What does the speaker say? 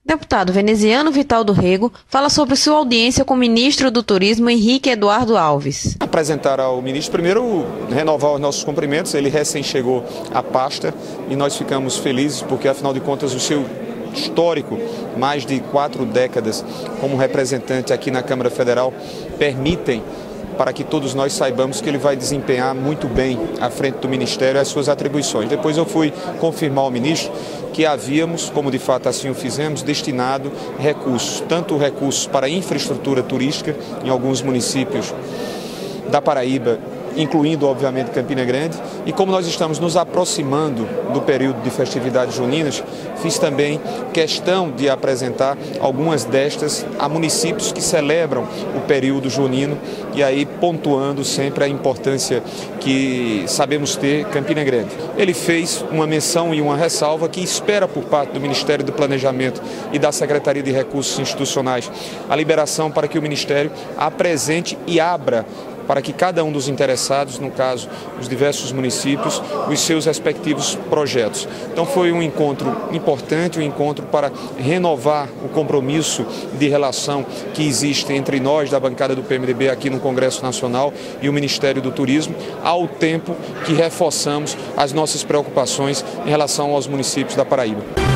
Deputado Veneziano Vital do Rego fala sobre sua audiência com o ministro do Turismo, Henrique Eduardo Alves. Apresentar ao ministro, primeiro, renovar os nossos cumprimentos. Ele recém chegou à pasta e nós ficamos felizes porque, afinal de contas, o seu histórico, mais de 4 décadas como representante aqui na Câmara Federal, permitem para que todos nós saibamos que ele vai desempenhar muito bem à frente do Ministério as suas atribuições. Depois eu fui confirmar ao ministro que havíamos, como de fato assim o fizemos, destinado recursos, tanto recursos para infraestrutura turística em alguns municípios da Paraíba, incluindo, obviamente, Campina Grande. E como nós estamos nos aproximando do período de festividades juninas, fiz também questão de apresentar algumas destas a municípios que celebram o período junino e aí pontuando sempre a importância que sabemos ter Campina Grande. Ele fez uma menção e uma ressalva que espera por parte do Ministério do Planejamento e da Secretaria de Recursos Institucionais a liberação para que o Ministério apresente e abra para que cada um dos interessados, no caso, os diversos municípios, os seus respectivos projetos. Então foi um encontro importante, um encontro para renovar o compromisso de relação que existe entre nós, da bancada do PMDB aqui no Congresso Nacional e o Ministério do Turismo, ao tempo que reforçamos as nossas preocupações em relação aos municípios da Paraíba.